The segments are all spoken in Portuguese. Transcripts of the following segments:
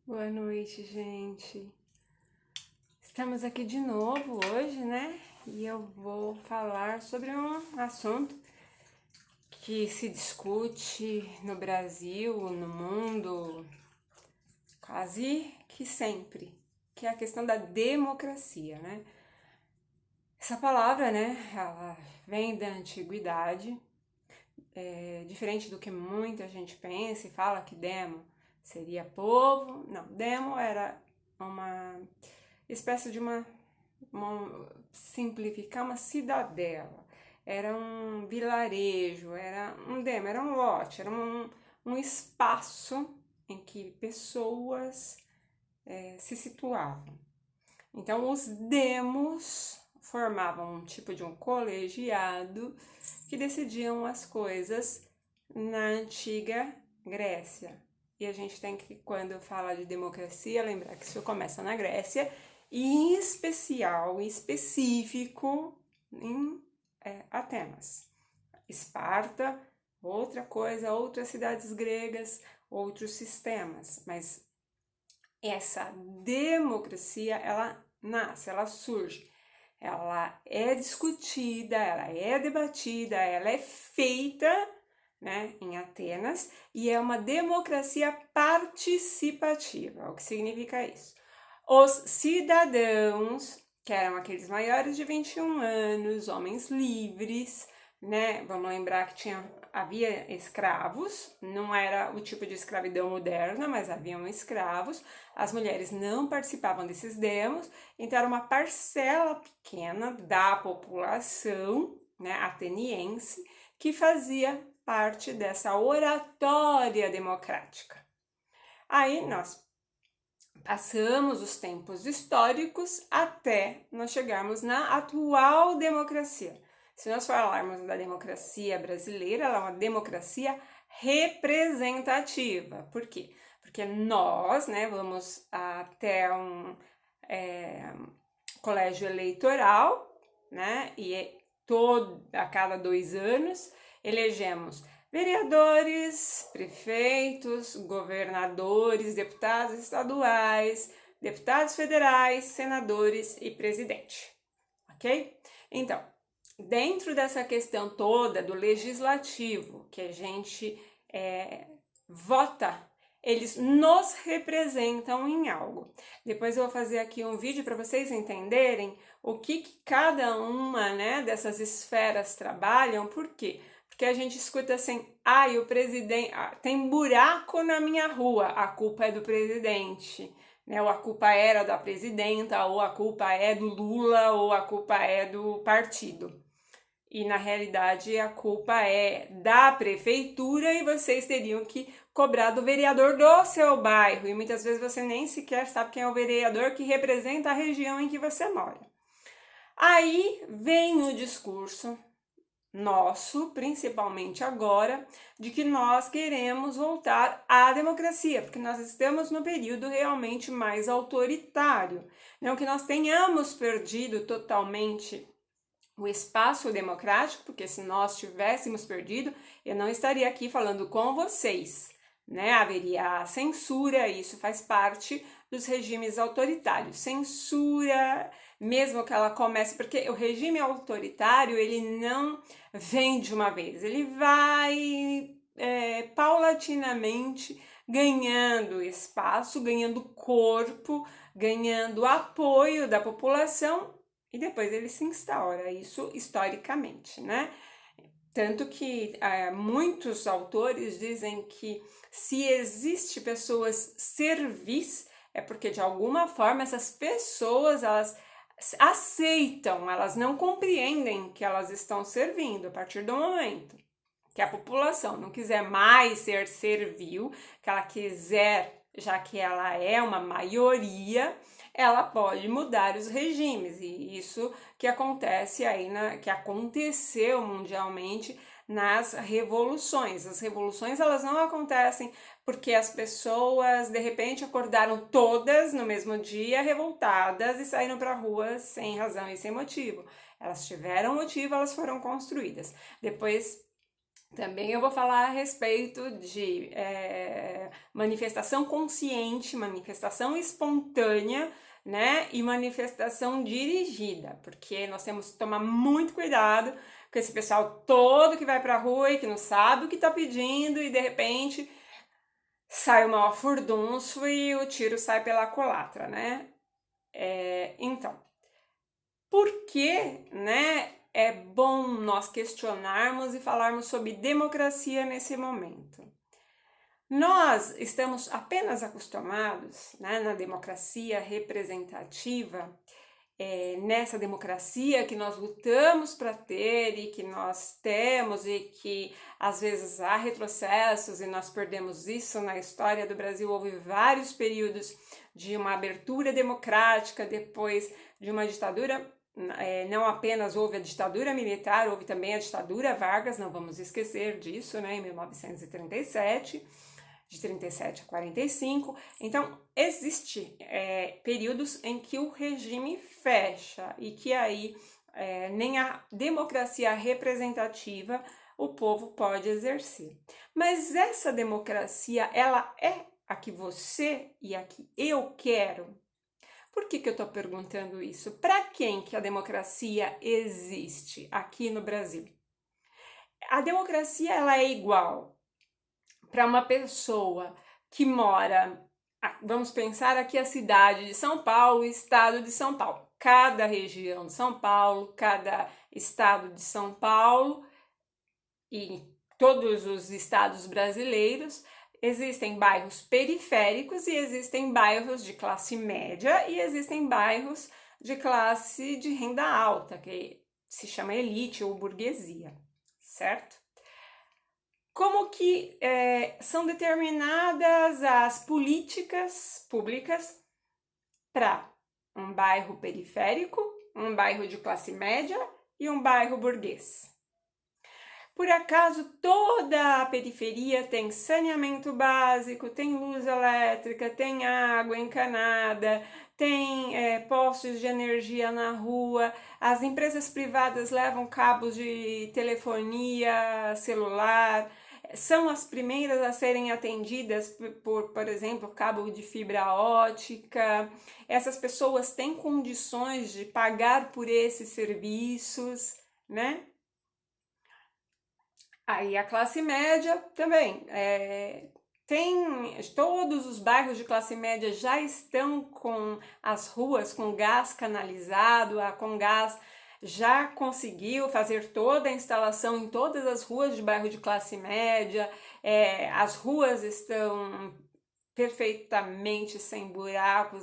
Boa noite, gente. Estamos aqui de novo hoje, né? E eu vou falar sobre um assunto que se discute no Brasil, no mundo, quase que sempre, que é a questão da democracia, né? Essa palavra, né, ela vem da antiguidade, diferente do que muita gente pensa e fala que demo seria povo. Não, demo era uma espécie de simplificar, uma cidadela. Era um vilarejo, era um demo, era um lote, era um espaço em que pessoas se situavam. Então, os demos formavam um tipo de um colegiado que decidiam as coisas na antiga Grécia. E a gente tem que, quando fala de democracia, lembrar que isso começa na Grécia, e em especial, em específico, em Atenas. Esparta, outra coisa, outras cidades gregas, outros sistemas, mas essa democracia, ela nasce, ela surge, ela é discutida, ela é debatida, ela é feita, né, em Atenas, e é uma democracia participativa. O que significa isso? Os cidadãos, que eram aqueles maiores de 21 anos, homens livres, né? Vamos lembrar que havia escravos, não era o tipo de escravidão moderna, mas haviam escravos. As mulheres não participavam desses demos, então era uma parcela pequena da população, né, ateniense, que fazia parte dessa oratória democrática. Aí nós passamos os tempos históricos até nós chegarmos na atual democracia. Se nós falarmos da democracia brasileira, ela é uma democracia representativa. Por quê? Porque nós, né, vamos até um colégio eleitoral, né, e a cada 2 anos elegemos vereadores, prefeitos, governadores, deputados estaduais, deputados federais, senadores e presidente, ok? Então, dentro dessa questão toda do legislativo que a gente vota, eles nos representam em algo. Depois eu vou fazer aqui um vídeo para vocês entenderem o que cada uma, né, dessas esferas trabalham. Por quê? Porque a gente escuta assim, o presidente, tem buraco na minha rua, a culpa é do presidente, né? Ou a culpa era da presidenta, ou a culpa é do Lula, ou a culpa é do partido. E na realidade a culpa é da prefeitura e vocês teriam que cobrar do vereador do seu bairro. E muitas vezes você nem sequer sabe quem é o vereador que representa a região em que você mora. Aí vem o discurso nosso, principalmente agora, de que nós queremos voltar à democracia, porque nós estamos no período realmente mais autoritário. Não que nós tenhamos perdido totalmente o espaço democrático, porque se nós tivéssemos perdido, eu não estaria aqui falando com vocês, né? Haveria censura, isso faz parte dos regimes autoritários. Censura, mesmo que ela comece, porque o regime autoritário, ele não vem de uma vez, ele vai paulatinamente ganhando espaço, ganhando corpo, ganhando apoio da população e depois ele se instaura, isso historicamente, né? Tanto que muitos autores dizem que se existe pessoas servis, é porque de alguma forma essas pessoas, elas aceitam, elas não compreendem que elas estão servindo a partir do momento que a população não quiser mais ser servil, que ela quiser, já que ela é uma maioria, ela pode mudar os regimes, e isso que acontece aí, que aconteceu mundialmente nas revoluções. As revoluções, elas não acontecem porque as pessoas de repente acordaram todas no mesmo dia revoltadas e saíram para a rua sem razão e sem motivo. Elas tiveram motivo, elas foram construídas. Depois Também eu vou falar a respeito de manifestação consciente, manifestação espontânea, né? E manifestação dirigida, porque nós temos que tomar muito cuidado com esse pessoal todo que vai pra rua e que não sabe o que tá pedindo e de repente sai o maior furdunço e o tiro sai pela culatra, né? Então, por que, né, é bom nós questionarmos e falarmos sobre democracia nesse momento? Nós estamos apenas acostumados, né, na democracia representativa, nessa democracia que nós lutamos para ter e que nós temos e que às vezes há retrocessos e nós perdemos isso na história do Brasil. Houve vários períodos de uma abertura democrática, depois de uma ditadura. Não apenas houve a ditadura militar, houve também a ditadura Vargas, não vamos esquecer disso, né, em 1937, de 37 a 45. Então, existe períodos em que o regime fecha e que aí nem a democracia representativa o povo pode exercer. Mas essa democracia, ela é a que você e a que eu quero? Por que eu estou perguntando isso? Para quem que a democracia existe aqui no Brasil? A democracia ela é igual para uma pessoa que mora, vamos pensar aqui a cidade de São Paulo, o estado de São Paulo. Cada região de São Paulo, cada estado de São Paulo e todos os estados brasileiros, existem bairros periféricos e existem bairros de classe média e existem bairros de classe de renda alta, que se chama elite ou burguesia, certo? Como que são determinadas as políticas públicas para um bairro periférico, um bairro de classe média e um bairro burguês? Por acaso toda a periferia tem saneamento básico, tem luz elétrica, tem água encanada, tem postos de energia na rua, as empresas privadas levam cabos de telefonia celular, são as primeiras a serem atendidas por exemplo, cabo de fibra ótica. Essas pessoas têm condições de pagar por esses serviços, né? Aí a classe média também, todos os bairros de classe média já estão com as ruas com gás canalizado, a Comgás já conseguiu fazer toda a instalação em todas as ruas de bairro de classe média, as ruas estão perfeitamente sem buracos,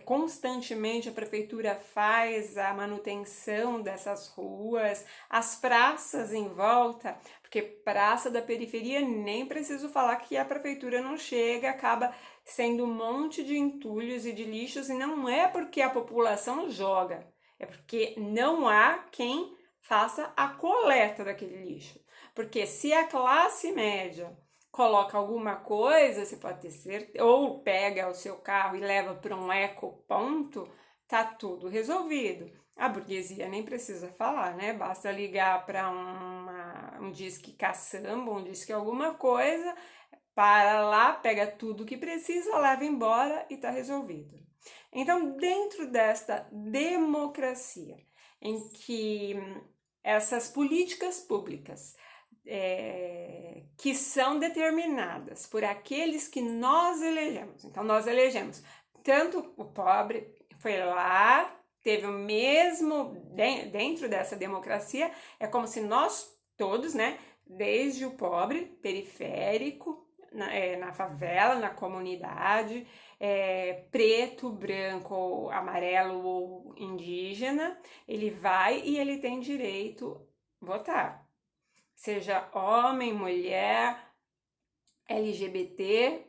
constantemente a prefeitura faz a manutenção dessas ruas, as praças em volta, porque praça da periferia nem preciso falar que a prefeitura não chega, acaba sendo um monte de entulhos e de lixos, e não é porque a população joga, é porque não há quem faça a coleta daquele lixo. Porque se a classe média coloca alguma coisa, você pode ter certeza, ou pega o seu carro e leva para um ecoponto, tá tudo resolvido. A burguesia nem precisa falar, né? Basta ligar para um disque caçamba, um disque alguma coisa, para lá, pega tudo que precisa, leva embora e tá resolvido. Então, dentro desta democracia, em que essas políticas públicas que são determinadas por aqueles que nós elegemos. Então, nós elegemos tanto o pobre, foi lá, teve o mesmo, dentro dessa democracia, é como se nós todos, né, desde o pobre, periférico, na favela, na comunidade, preto, branco, amarelo ou indígena, ele vai e ele tem direito a votar. Seja homem, mulher, LGBT,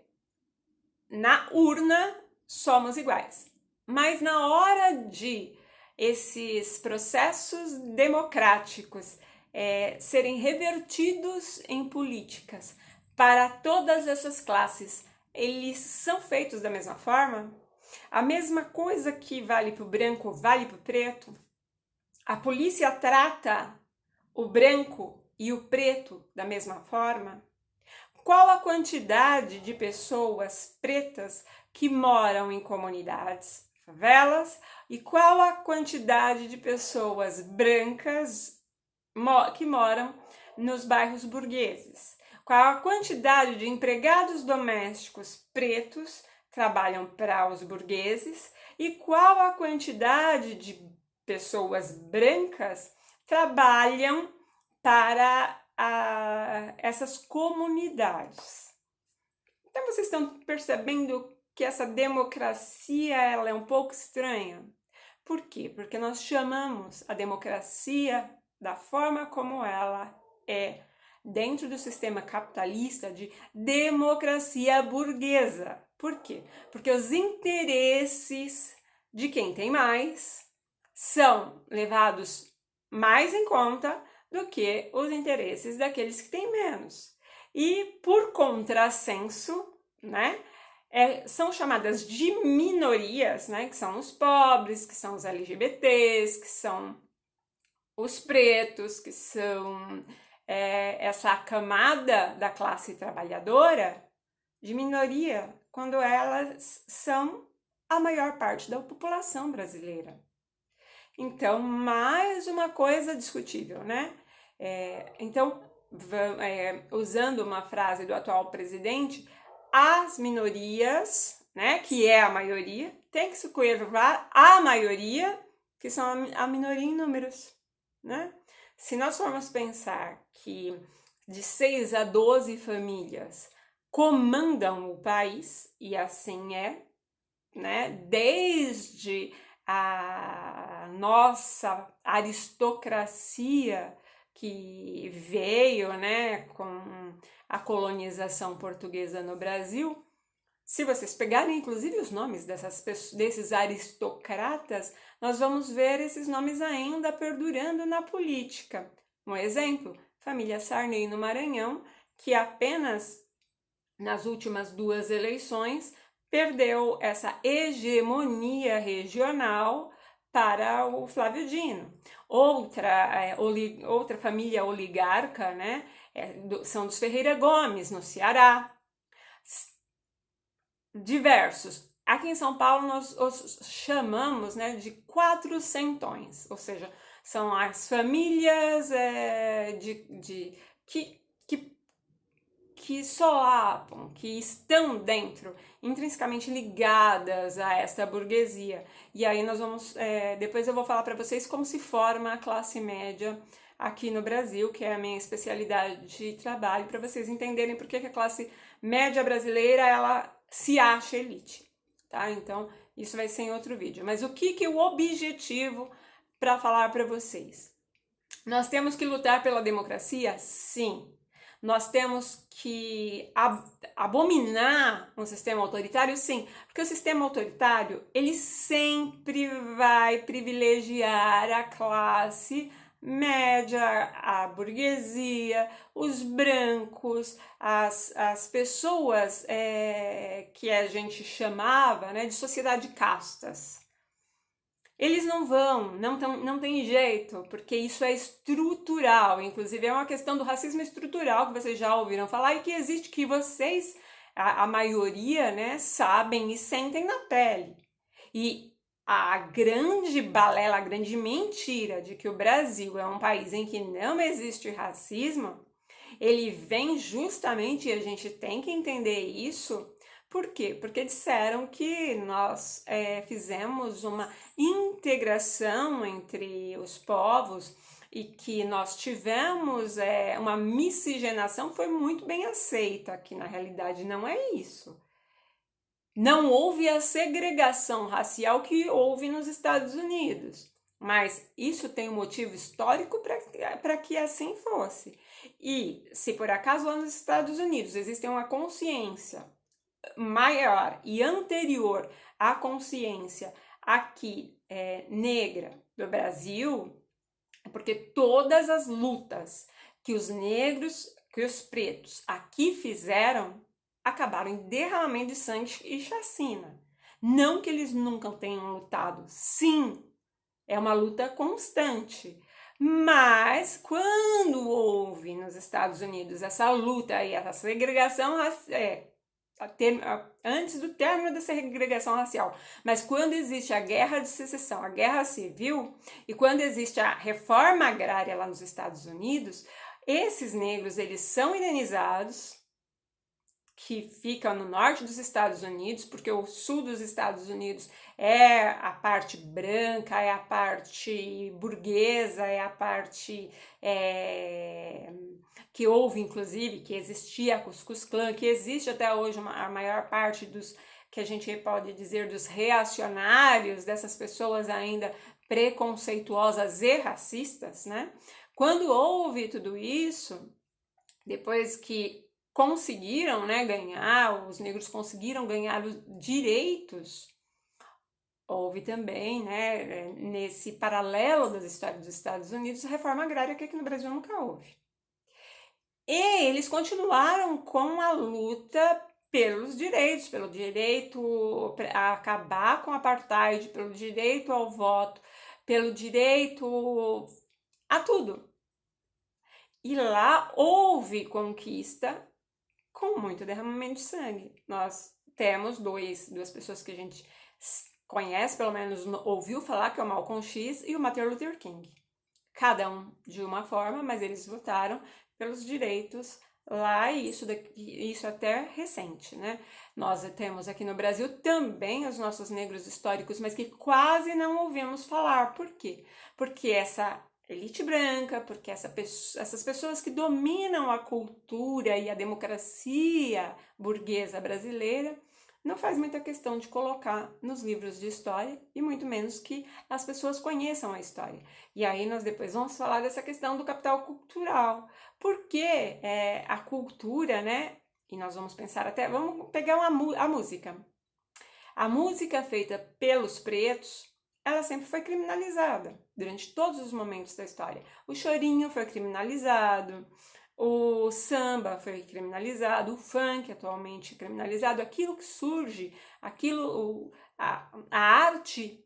na urna somos iguais. Mas na hora de esses processos democráticos serem revertidos em políticas para todas essas classes, eles são feitos da mesma forma? A mesma coisa que vale para o branco, vale para o preto? A polícia trata o branco e o preto da mesma forma? Qual a quantidade de pessoas pretas que moram em comunidades, favelas, e qual a quantidade de pessoas brancas que moram nos bairros burgueses? Qual a quantidade de empregados domésticos pretos trabalham para os burgueses e qual a quantidade de pessoas brancas trabalham para essas comunidades? Então vocês estão percebendo que essa democracia ela é um pouco estranha? Por quê? Porque nós chamamos a democracia da forma como ela é dentro do sistema capitalista de democracia burguesa. Por quê? Porque os interesses de quem tem mais são levados mais em conta do que os interesses daqueles que têm menos. E por contrassenso, né, são chamadas de minorias, né, que são os pobres, que são os LGBTs, que são os pretos, que são essa camada da classe trabalhadora, de minoria, quando elas são a maior parte da população brasileira. Então, mais uma coisa discutível, né? Então, usando uma frase do atual presidente, as minorias, né, que é a maioria, tem que se curvar a maioria, que são a minoria em números, né? Se nós formos pensar que de 6 a 12 famílias comandam o país, e assim é, né? Desde a nossa aristocracia que veio, né, com a colonização portuguesa no Brasil, se vocês pegarem inclusive os nomes desses aristocratas, nós vamos ver esses nomes ainda perdurando na política. Um exemplo, família Sarney no Maranhão, que apenas nas últimas 2 eleições perdeu essa hegemonia regional para o Flávio Dino. Outra família oligarca, né, são dos Ferreira Gomes, no Ceará. Diversos. Aqui em São Paulo nós os chamamos, né, de quatrocentões, ou seja, são as famílias que solapam, que estão dentro, intrinsecamente ligadas a esta burguesia. E aí nós vamos, depois eu vou falar para vocês como se forma a classe média aqui no Brasil, que é a minha especialidade de trabalho, para vocês entenderem por que a classe média brasileira, ela se acha elite, tá? Então, isso vai ser em outro vídeo. Mas o que é o objetivo para falar para vocês? Nós temos que lutar pela democracia? Sim. Nós temos que abominar um sistema autoritário? Sim, porque o sistema autoritário, ele sempre vai privilegiar a classe média, a burguesia, os brancos, as pessoas que a gente chamava, né, de sociedade de castas. Eles não vão, não tem jeito, porque isso é estrutural, inclusive é uma questão do racismo estrutural que vocês já ouviram falar e que existe, que vocês, a maioria, né, sabem e sentem na pele. E a grande balela, a grande mentira de que o Brasil é um país em que não existe racismo, ele vem justamente, e a gente tem que entender isso. Por quê? Porque disseram que nós fizemos uma integração entre os povos e que nós tivemos uma miscigenação, foi muito bem aceita, que na realidade não é isso. Não houve a segregação racial que houve nos Estados Unidos, mas isso tem um motivo histórico para que assim fosse. E se por acaso lá nos Estados Unidos existe uma consciência maior e anterior à consciência aqui negra do Brasil, porque todas as lutas que os negros, que os pretos aqui fizeram, acabaram em derramamento de sangue e chacina. Não que eles nunca tenham lutado, sim, é uma luta constante, Mas quando houve nos Estados Unidos essa luta e essa segregação antes do término da segregação racial, mas quando existe a guerra de secessão, a guerra civil, e quando existe a reforma agrária lá nos Estados Unidos, esses negros eles são indenizados, que ficam no norte dos Estados Unidos, porque o sul dos Estados Unidos é a parte branca, é a parte burguesa, é a parte que houve, inclusive, que existia a Ku Klux Klan, que existe até hoje a maior parte dos, que a gente pode dizer, dos reacionários, dessas pessoas ainda preconceituosas e racistas, né? Quando houve tudo isso, depois que conseguiram, né, ganhar, os negros conseguiram ganhar os direitos, houve também, né, nesse paralelo das histórias dos Estados Unidos, a reforma agrária que aqui no Brasil nunca houve. E eles continuaram com a luta pelos direitos, pelo direito a acabar com o apartheid, pelo direito ao voto, pelo direito a tudo. E lá houve conquista com muito derramamento de sangue. Nós temos duas pessoas que a gente conhece, pelo menos ouviu falar, que é o Malcolm X e o Martin Luther King. Cada um de uma forma, mas eles lutaram pelos direitos lá, e isso até recente, né? Nós temos aqui no Brasil também os nossos negros históricos, mas que quase não ouvimos falar. Por quê? Porque essa elite branca, porque essas pessoas que dominam a cultura e a democracia burguesa brasileira não faz muita questão de colocar nos livros de história, e muito menos que as pessoas conheçam a história. E aí nós depois vamos falar dessa questão do capital cultural, porque a cultura, né, e nós vamos pensar até, vamos pegar a música. A música feita pelos pretos, ela sempre foi criminalizada durante todos os momentos da história. O chorinho foi criminalizado, o samba foi criminalizado, o funk atualmente é criminalizado. Aquilo que surge, a arte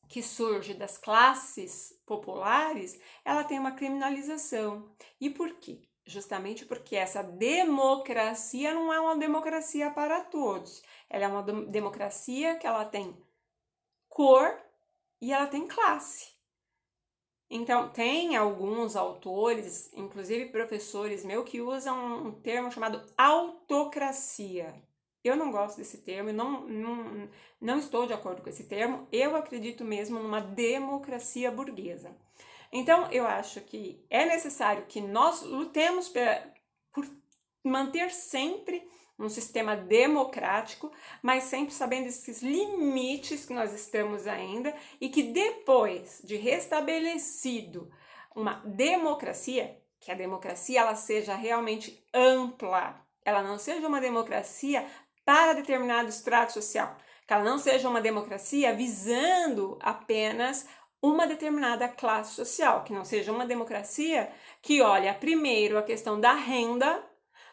que surge das classes populares, ela tem uma criminalização. E por quê? Justamente porque essa democracia não é uma democracia para todos. Ela é uma democracia que ela tem cor e ela tem classe. Então, tem alguns autores, inclusive professores meus, que usam um termo chamado autocracia. Eu não gosto desse termo, não estou de acordo com esse termo. Eu acredito mesmo numa democracia burguesa. Então, eu acho que é necessário que nós lutemos por manter sempre um sistema democrático, mas sempre sabendo esses limites que nós estamos ainda, e que depois de restabelecido uma democracia, que a democracia ela seja realmente ampla, ela não seja uma democracia para determinado estrato social, que ela não seja uma democracia visando apenas uma determinada classe social, que não seja uma democracia que olha primeiro a questão da renda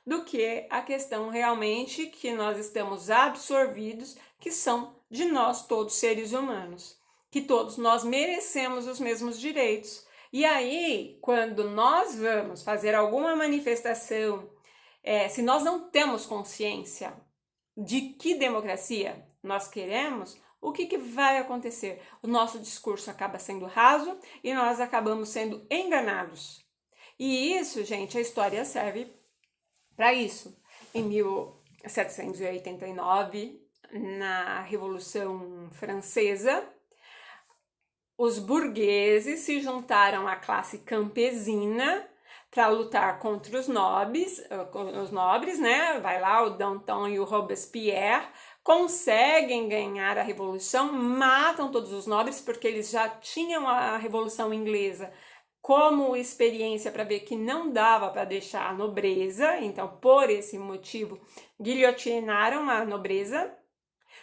do que a questão realmente que nós estamos absorvidos, que são de nós todos seres humanos, que todos nós merecemos os mesmos direitos. E aí, quando nós vamos fazer alguma manifestação, se nós não temos consciência de que democracia nós queremos, o que vai acontecer? O nosso discurso acaba sendo raso e nós acabamos sendo enganados. E isso, gente, a história serve para isso. Em 1789, na Revolução Francesa, os burgueses se juntaram à classe campesina para lutar contra os nobres, né? Vai lá o Danton e o Robespierre, conseguem ganhar a revolução, matam todos os nobres, porque eles já tinham a Revolução Inglesa como experiência para ver que não dava para deixar a nobreza, então por esse motivo guilhotinaram a nobreza.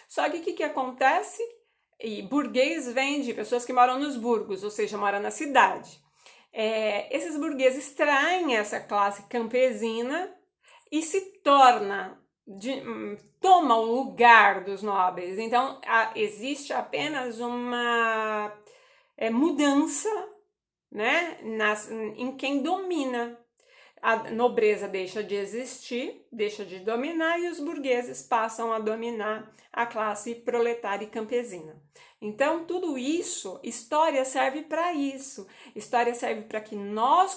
Só que o que acontece? E burguês vem de pessoas que moram nos burgos, ou seja, moram na cidade. Esses burgueses traem essa classe campesina e se toma o lugar dos nobres. Então existe apenas uma mudança né, em quem domina. A nobreza deixa de existir, deixa de dominar e os burgueses passam a dominar a classe proletária e campesina. Então, tudo isso, história serve para isso. História serve para que nós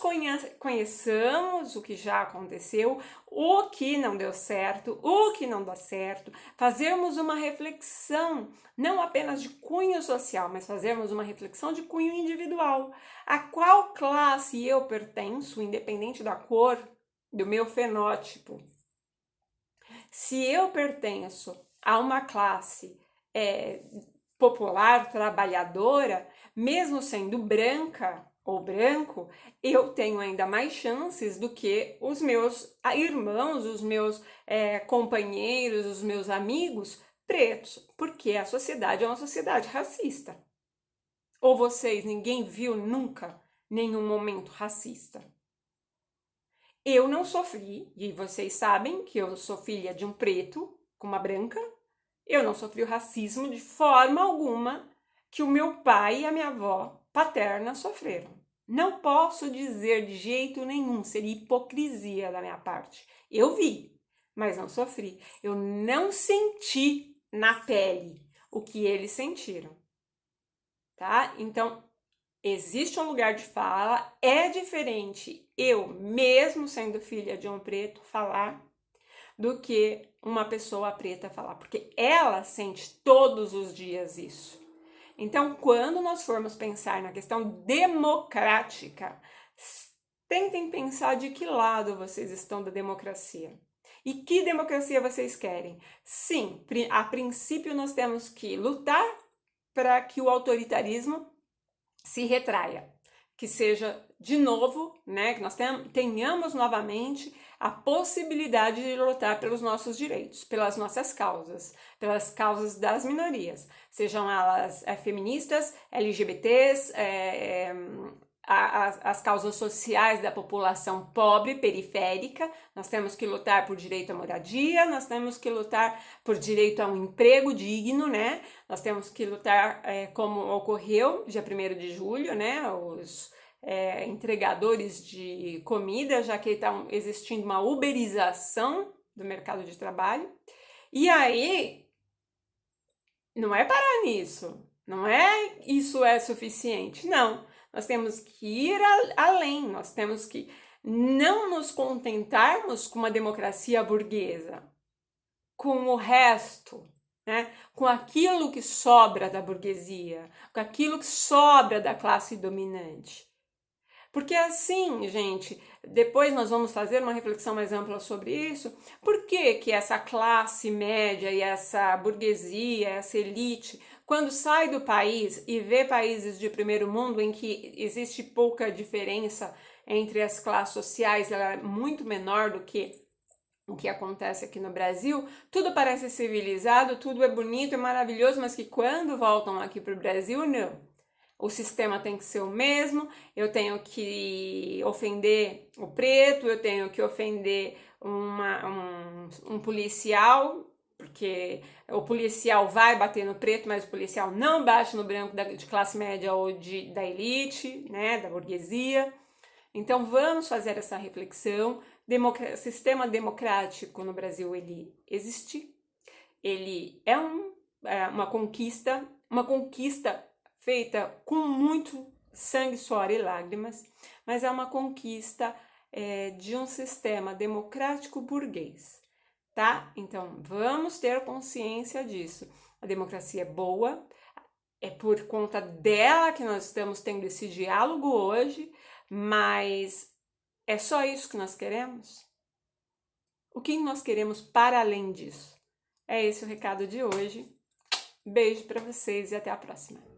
conheçamos o que já aconteceu, o que não deu certo, o que não dá certo, fazermos uma reflexão, não apenas de cunho social, mas fazermos uma reflexão de cunho individual. A qual classe eu pertenço, independente da cor, do meu fenótipo? Se eu pertenço a uma classe popular, trabalhadora, mesmo sendo branca ou branco, eu tenho ainda mais chances do que os meus irmãos, os meus companheiros, os meus amigos pretos, porque a sociedade é uma sociedade racista. Ou vocês, ninguém viu nunca nenhum momento racista? Eu não sofri, e vocês sabem que eu sou filha de um preto com uma branca, eu não sofri o racismo de forma alguma que o meu pai e a minha avó paterna sofreram. Não posso dizer de jeito nenhum, seria hipocrisia da minha parte. Eu vi, mas não sofri. Eu não senti na pele o que eles sentiram, tá? Então, existe um lugar de fala, é diferente eu, mesmo sendo filha de um preto, falar do que uma pessoa preta falar, porque ela sente todos os dias isso. Então, quando nós formos pensar na questão democrática, tentem pensar de que lado vocês estão da democracia. E que democracia vocês querem? Sim, a princípio nós temos que lutar para que o autoritarismo se retraia, que seja de novo, né, que nós tenhamos novamente a possibilidade de lutar pelos nossos direitos, pelas nossas causas, pelas causas das minorias, sejam elas feministas, LGBTs, as causas sociais da população pobre, periférica. Nós temos que lutar por direito à moradia, nós temos que lutar por direito a um emprego digno, né? Nós temos que lutar, como ocorreu dia 1º de julho, né? Os entregadores de comida, já que está existindo uma uberização do mercado de trabalho. E aí, não é parar nisso, não é isso é suficiente, não. Nós temos que ir além, nós temos que não nos contentarmos com uma democracia burguesa, com o resto, né? Com aquilo que sobra da burguesia, com aquilo que sobra da classe dominante. Porque assim, gente, depois nós vamos fazer uma reflexão mais ampla sobre isso. Por que que essa classe média e essa burguesia, essa elite, quando sai do país e vê países de primeiro mundo em que existe pouca diferença entre as classes sociais, ela é muito menor do que o que acontece aqui no Brasil, tudo parece civilizado, tudo é bonito e maravilhoso, mas que quando voltam aqui para o Brasil, não. O sistema tem que ser o mesmo, eu tenho que ofender o preto, eu tenho que ofender um policial, porque o policial vai bater no preto, mas o policial não bate no branco de classe média ou da elite, né, da burguesia. Então vamos fazer essa reflexão. Sistema democrático no Brasil, ele existe, ele é uma conquista feita com muito sangue, suor e lágrimas, mas é uma conquista de um sistema democrático burguês, tá? Então, vamos ter consciência disso. A democracia é boa, é por conta dela que nós estamos tendo esse diálogo hoje, mas é só isso que nós queremos? O que nós queremos para além disso? É esse o recado de hoje. Beijo para vocês e até a próxima.